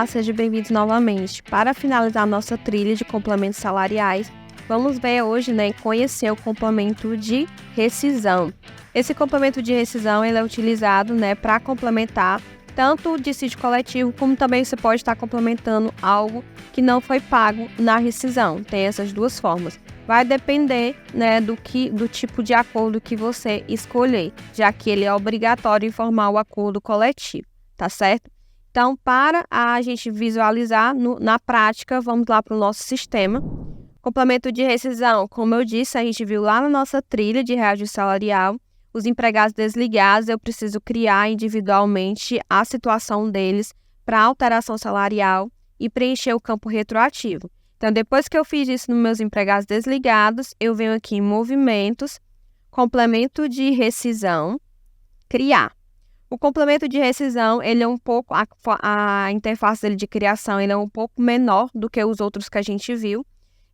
sejam bem-vindos novamente. Para finalizar nossa trilha de complementos salariais, vamos ver hoje, conhecer o complemento de rescisão. Esse complemento de rescisão ele é utilizado, para complementar tanto o dissídio coletivo, como também você pode estar complementando algo que não foi pago na rescisão. Tem essas duas formas. Vai depender, do tipo de acordo que você escolher, já que ele é obrigatório informar o acordo coletivo, tá certo? Então, para a gente visualizar na prática, vamos lá para o nosso sistema. Complemento de rescisão, como eu disse, a gente viu lá na nossa trilha de reajuste salarial, os empregados desligados, eu preciso criar individualmente a situação deles para alteração salarial e preencher o campo retroativo. Então, depois que eu fiz isso nos meus empregados desligados, eu venho aqui em movimentos, complemento de rescisão, criar. O complemento de rescisão, ele é um pouco, a interface dele de criação, ele é um pouco menor do que os outros que a gente viu.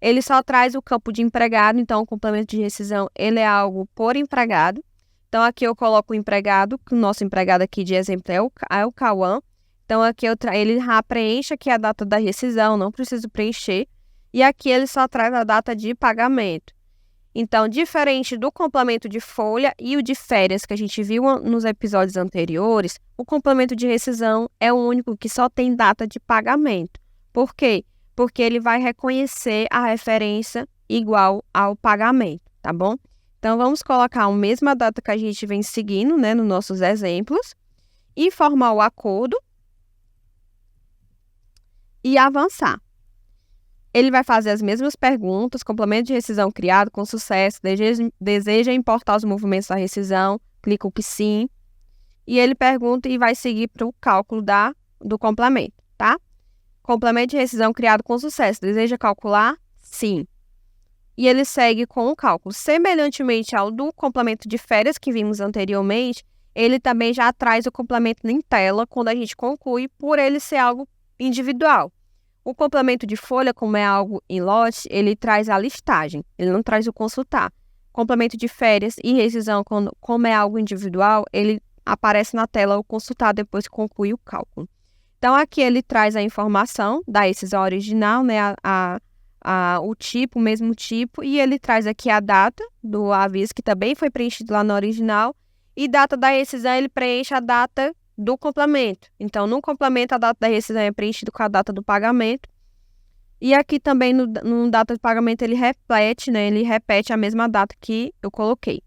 Ele só traz o campo de empregado, então o complemento de rescisão, ele é algo por empregado. Então, aqui eu coloco o empregado, que o nosso empregado aqui de exemplo é o Cauã. Então, aqui ele já preenche aqui a data da rescisão, não preciso preencher. E aqui ele só traz a data de pagamento. Então, diferente do complemento de folha e o de férias que a gente viu nos episódios anteriores, o complemento de rescisão é o único que só tem data de pagamento. Por quê? Porque ele vai reconhecer a referência igual ao pagamento, tá bom? Então, vamos colocar a mesma data que a gente vem seguindo, nos nossos exemplos, e formar o acordo e avançar. Ele vai fazer as mesmas perguntas, complemento de rescisão criado com sucesso, deseja importar os movimentos da rescisão, clica o que sim, e ele pergunta e vai seguir para o cálculo do complemento, tá? Complemento de rescisão criado com sucesso, deseja calcular? Sim. E ele segue com o cálculo. Semelhantemente ao do complemento de férias que vimos anteriormente, ele também já traz o complemento em tela quando a gente conclui, por ele ser algo individual. O complemento de folha, como é algo em lote, ele traz a listagem, ele não traz o consultar. Complemento de férias e rescisão, como é algo individual, ele aparece na tela o consultar depois que conclui o cálculo. Então, aqui ele traz a informação da rescisão original, o tipo, o mesmo tipo, e ele traz aqui a data do aviso, que também foi preenchido lá no original, e data da rescisão, ele preenche a data do complemento. Então, no complemento, a data da rescisão é preenchida com a data do pagamento. E aqui também, no data de pagamento, ele repete a mesma data que eu coloquei.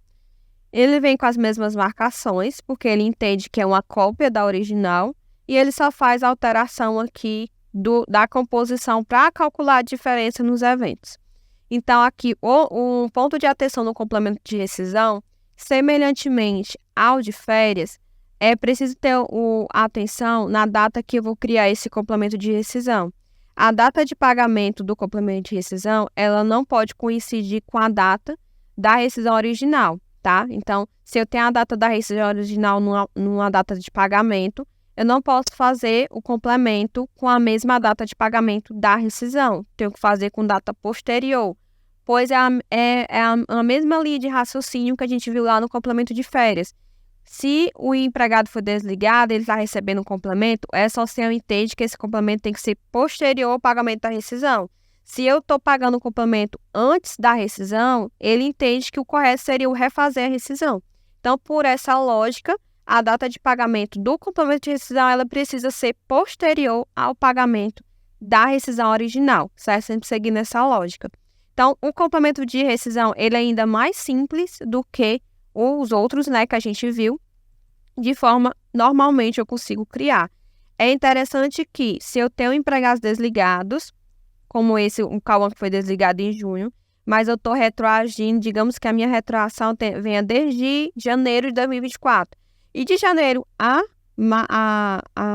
Ele vem com as mesmas marcações, porque ele entende que é uma cópia da original, e ele só faz a alteração aqui da composição para calcular a diferença nos eventos. Então, aqui, o ponto de atenção no complemento de rescisão, semelhantemente ao de férias, é preciso ter a atenção na data que eu vou criar esse complemento de rescisão. A data de pagamento do complemento de rescisão, ela não pode coincidir com a data da rescisão original, tá? Então, se eu tenho a data da rescisão original numa data de pagamento, eu não posso fazer o complemento com a mesma data de pagamento da rescisão. Tenho que fazer com data posterior, pois é a mesma linha de raciocínio que a gente viu lá no complemento de férias. Se o empregado for desligado, ele está recebendo um complemento, essa OCEAN entende que esse complemento tem que ser posterior ao pagamento da rescisão. Se eu estou pagando o complemento antes da rescisão, ele entende que o correto seria o refazer a rescisão. Então, por essa lógica, a data de pagamento do complemento de rescisão, ela precisa ser posterior ao pagamento da rescisão original, certo? Sempre seguindo essa lógica. Então, o complemento de rescisão, ele é ainda mais simples do que os outros, que a gente viu, de forma, normalmente eu consigo criar. É interessante que, se eu tenho empregados desligados, como esse, o Cauã que foi desligado em junho, mas eu estou retroagindo, digamos que a minha retroação venha desde janeiro de 2024. E de janeiro a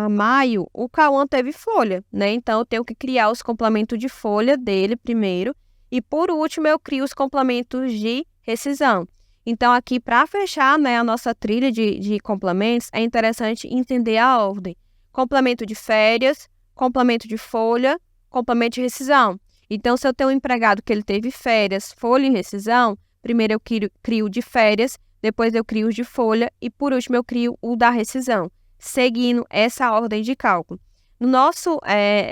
maio, o Cauã teve folha, Então, eu tenho que criar os complementos de folha dele primeiro. E, por último, eu crio os complementos de rescisão. Então, aqui, para fechar a nossa trilha de complementos, é interessante entender a ordem. Complemento de férias, complemento de folha, complemento de rescisão. Então, se eu tenho um empregado que ele teve férias, folha e rescisão, primeiro eu crio o de férias, depois eu crio o de folha e, por último, eu crio o da rescisão, seguindo essa ordem de cálculo. No nosso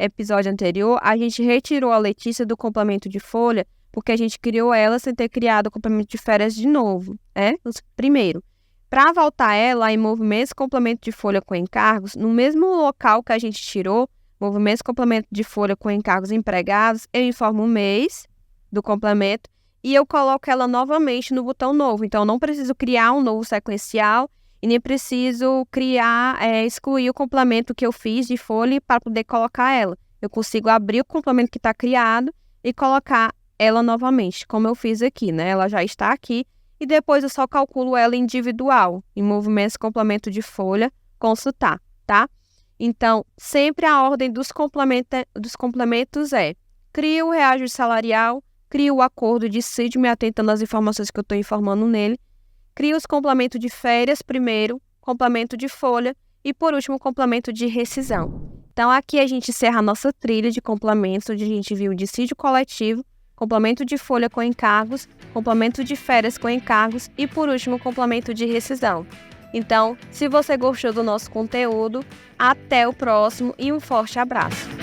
episódio anterior, a gente retirou a Letícia do complemento de folha porque a gente criou ela sem ter criado o complemento de férias de novo, Primeiro, para voltar ela em movimentos complemento de folha com encargos, no mesmo local que a gente tirou, movimentos complemento de folha com encargos empregados, eu informo o mês do complemento e eu coloco ela novamente no botão novo. Então, eu não preciso criar um novo sequencial e nem preciso excluir o complemento que eu fiz de folha para poder colocar ela. Eu consigo abrir o complemento que está criado e colocar ela novamente, como eu fiz aqui, Ela já está aqui e depois eu só calculo ela individual, em movimentos complemento de folha, consultar, tá? Então, sempre a ordem dos complementos crio o reajuste salarial, crio o acordo de dissídio, me atentando às informações que eu estou informando nele, crio os complementos de férias primeiro, complemento de folha e, por último, complemento de rescisão. Então, aqui a gente encerra a nossa trilha de complementos, onde a gente viu o dissídio coletivo, complemento de folha com encargos, complemento de férias com encargos e, por último, complemento de rescisão. Então, se você gostou do nosso conteúdo, até o próximo e um forte abraço!